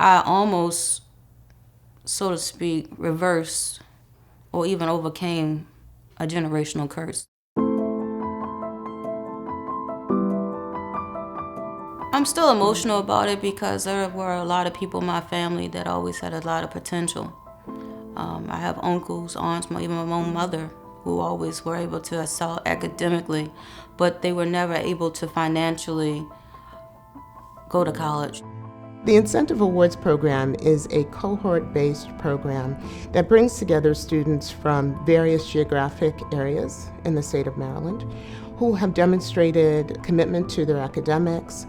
I almost, so to speak, reversed or even overcame a generational curse. I'm still emotional about it because there were a lot of people in my family that always had a lot of potential. I have uncles, aunts, even my own mother, who always were able to excel academically, but they were never able to financially go to college. The Incentive Awards Program is a cohort-based program that brings together students from various geographic areas in the state of Maryland who have demonstrated commitment to their academics,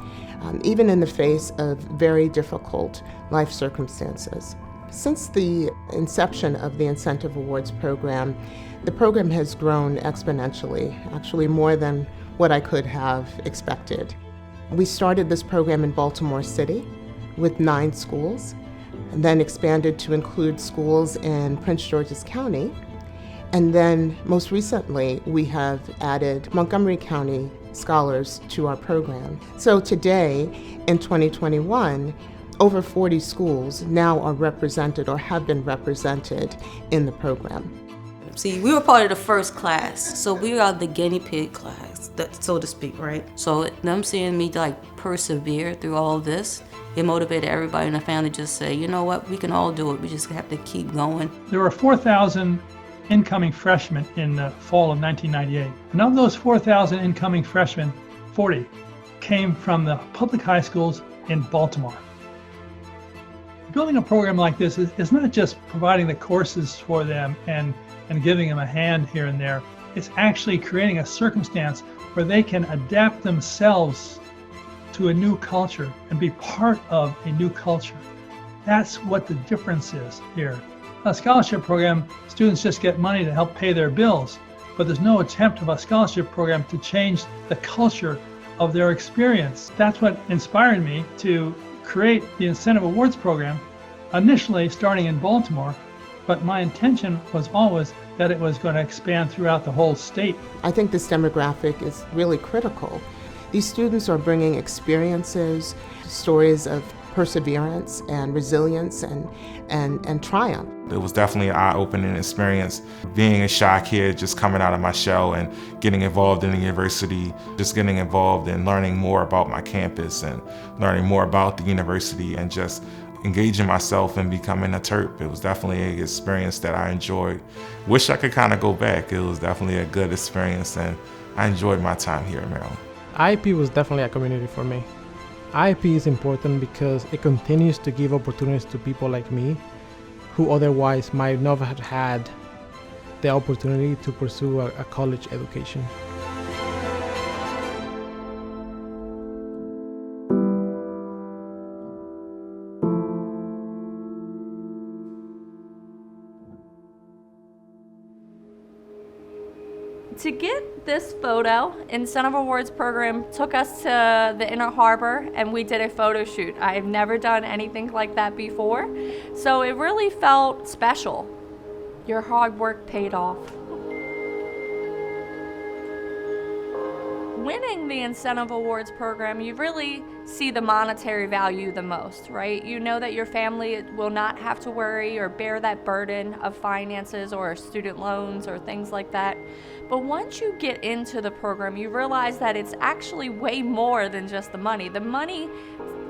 even in the face of very difficult life circumstances. Since the inception of the Incentive Awards Program, the program has grown exponentially, actually more than what I could have expected. We started this program in Baltimore City with 9 schools, and then expanded to include schools in Prince George's County. And then most recently, we have added Montgomery County scholars to our program. So today, in 2021, over 40 schools now are represented or have been represented in the program. See, we were part of the first class, so we are the guinea pig class, so to speak, right? So them seeing me persevere through all of this, it motivated everybody in the family to just say, you know what, we can all do it. We just have to keep going. There were 4,000 incoming freshmen in the fall of 1998. And of those 4,000 incoming freshmen, 40 came from the public high schools in Baltimore. Building a program like this is not just providing the courses for them and giving them a hand here and there. It's actually creating a circumstance where they can adapt themselves to a new culture and be part of a new culture. That's what the difference is here. A scholarship program, students just get money to help pay their bills, but there's no attempt of a scholarship program to change the culture of their experience. That's what inspired me to create the Incentive Awards Program, initially starting in Baltimore, but my intention was always that it was going to expand throughout the whole state. I think this demographic is really critical. These students are bringing experiences, stories of perseverance and resilience and triumph. It was definitely an eye-opening experience. Being a shy kid, just coming out of my shell and getting involved in the university, just getting involved in learning more about my campus and learning more about the university and just engaging myself and becoming a Terp. It was definitely an experience that I enjoyed. Wish I could kind of go back. It was definitely a good experience and I enjoyed my time here in Maryland. IAP was definitely a community for me. IAP is important because it continues to give opportunities to people like me who otherwise might not have had the opportunity to pursue a college education. To get this photo, Incentive Awards Program took us to the Inner Harbor and we did a photo shoot. I've never done anything like that before, so it really felt special. Your hard work paid off. Winning the Incentive Awards Program, you really see the monetary value the most, right? You know that your family will not have to worry or bear that burden of finances or student loans or things like that. But once you get into the program, you realize that it's actually way more than just the money. The money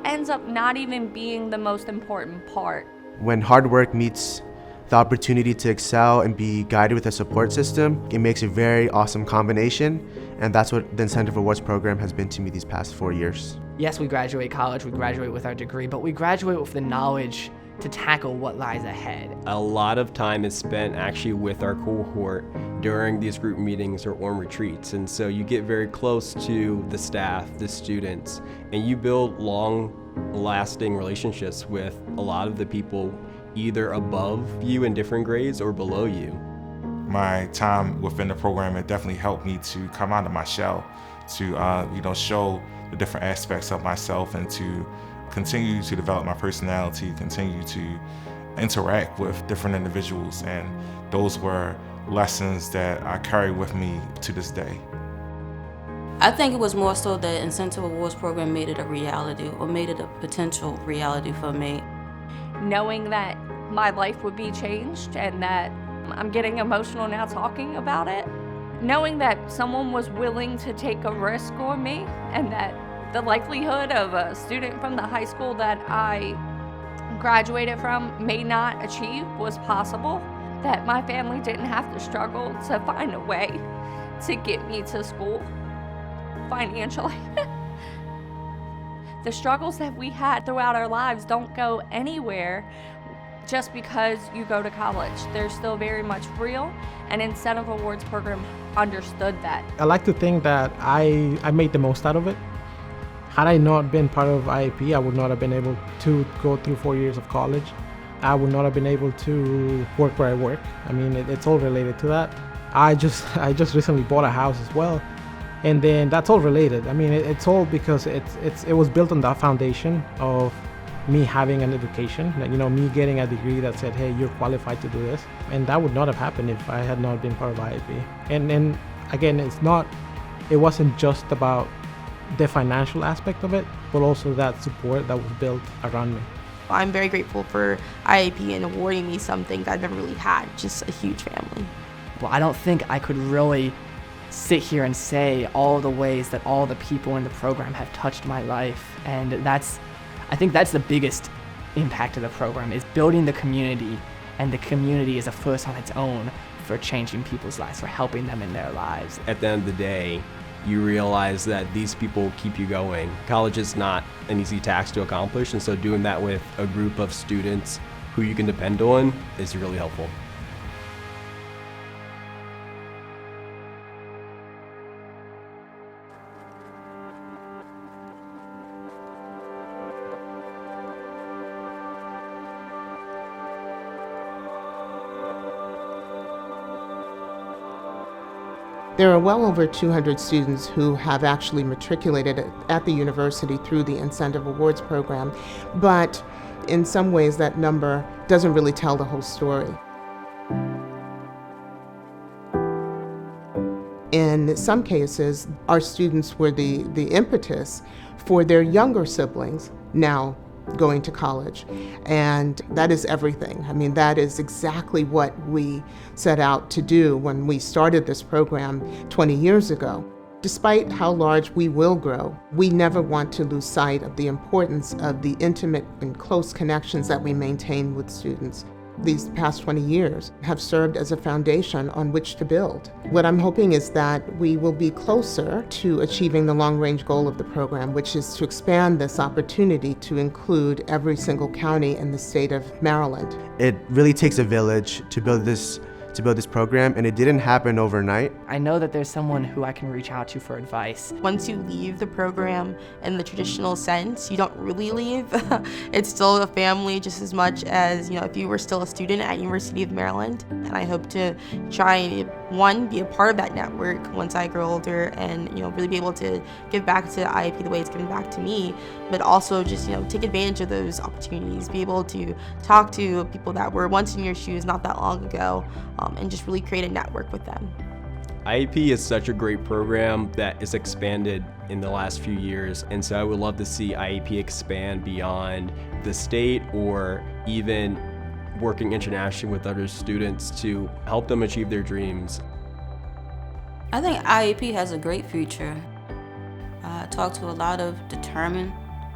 ends up not even being the most important part. When hard work meets the opportunity to excel and be guided with a support system, it makes a very awesome combination, and that's what the Incentive Awards Program has been to me these past 4 years. Yes, we graduate college, we graduate with our degree, but we graduate with the knowledge to tackle what lies ahead. A lot of time is spent actually with our cohort during these group meetings or ORM retreats, and so you get very close to the staff, the students, and you build long-lasting relationships with a lot of the people either above you in different grades or below you. My time within the program, it definitely helped me to come out of my shell, to show the different aspects of myself and to continue to develop my personality, continue to interact with different individuals, and those were lessons that I carry with me to this day. I think it was more so that Incentive Awards Program made it a reality, or made it a potential reality for me. knowing that my life would be changed and that I'm getting emotional now talking about it. Knowing that someone was willing to take a risk on me and that the likelihood of a student from the high school that I graduated from may not achieve was possible, that my family didn't have to struggle to find a way to get me to school financially. The struggles that we had throughout our lives don't go anywhere just because you go to college. They're still very much real, and Incentive Awards program understood that. I like to think that I made the most out of it. Had I not been part of IAP, I would not have been able to go through 4 years of college. I would not have been able to work where I work. I mean, it's all related to that. I just recently bought a house as well, and then that's all related. I mean, it's all because it was built on that foundation of me having an education, like, you know, me getting a degree that said, hey, you're qualified to do this. And that would not have happened if I had not been part of IAP. And again, it wasn't just about the financial aspect of it, but also that support that was built around me. I'm very grateful for IAP and awarding me something that I've never really had, just a huge family. Well, I don't think I could really sit here and say all the ways that all the people in the program have touched my life. And I think that's the biggest impact of the program, is building the community, and the community is a force on its own for changing people's lives, for helping them in their lives. At the end of the day, you realize that these people keep you going. College is not an easy task to accomplish, and so doing that with a group of students who you can depend on is really helpful. There are well over 200 students who have actually matriculated at the university through the Incentive Awards program, but in some ways that number doesn't really tell the whole story. In some cases, our students were the impetus for their younger siblings now going to college, and that is everything. I mean, that is exactly what we set out to do when we started this program 20 years ago. Despite how large we will grow, we never want to lose sight of the importance of the intimate and close connections that we maintain with students. These past 20 years have served as a foundation on which to build. What I'm hoping is that we will be closer to achieving the long-range goal of the program, which is to expand this opportunity to include every single county in the state of Maryland. It really takes a village to build this program, and it didn't happen overnight. I know that there's someone who I can reach out to for advice. Once you leave the program in the traditional sense, you don't really leave. It's still a family just as much as, if you were still a student at University of Maryland. And I hope to try and, one, be a part of that network once I grow older and, really be able to give back to IAP the way it's given back to me, but also just, take advantage of those opportunities, be able to talk to people that were once in your shoes not that long ago, and just really create a network with them. IAP is such a great program that is expanded in the last few years, and so I would love to see IAP expand beyond the state or even working internationally with other students to help them achieve their dreams. I think IAP has a great future. I talked to a lot of determined,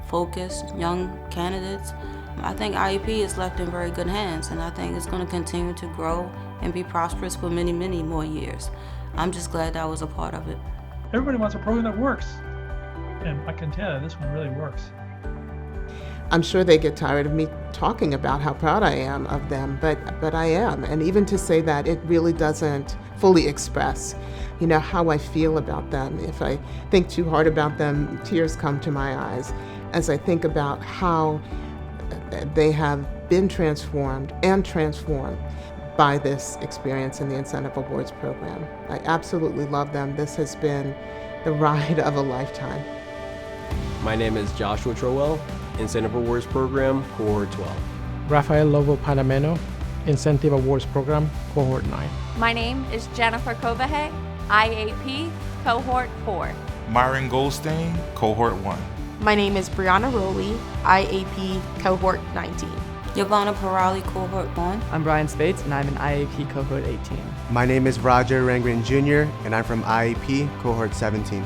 focused young candidates. I think IAP is left in very good hands, and I think it's going to continue to grow and be prosperous for many, many more years. I'm just glad that I was a part of it. Everybody wants a program that works, and I can tell you this one really works. I'm sure they get tired of me talking about how proud I am of them, but I am. And even to say that, it really doesn't fully express, how I feel about them. If I think too hard about them, tears come to my eyes as I think about how they have been transformed by this experience in the Incentive Awards program. I absolutely love them. This has been the ride of a lifetime. My name is Joshua Trowell, Incentive Awards Program, Cohort 12. Rafael Lobo Panameno, Incentive Awards Program, Cohort 9. My name is Jennifer Kovahe, IAP, Cohort 4. Myron Goldstein, Cohort 1. My name is Brianna Rowley, IAP Cohort 19. Yvonne Parali, cohort 1. I'm Brian Spates, and I'm in IAP cohort 18. My name is Roger Rangren Jr., and I'm from IAP cohort 17.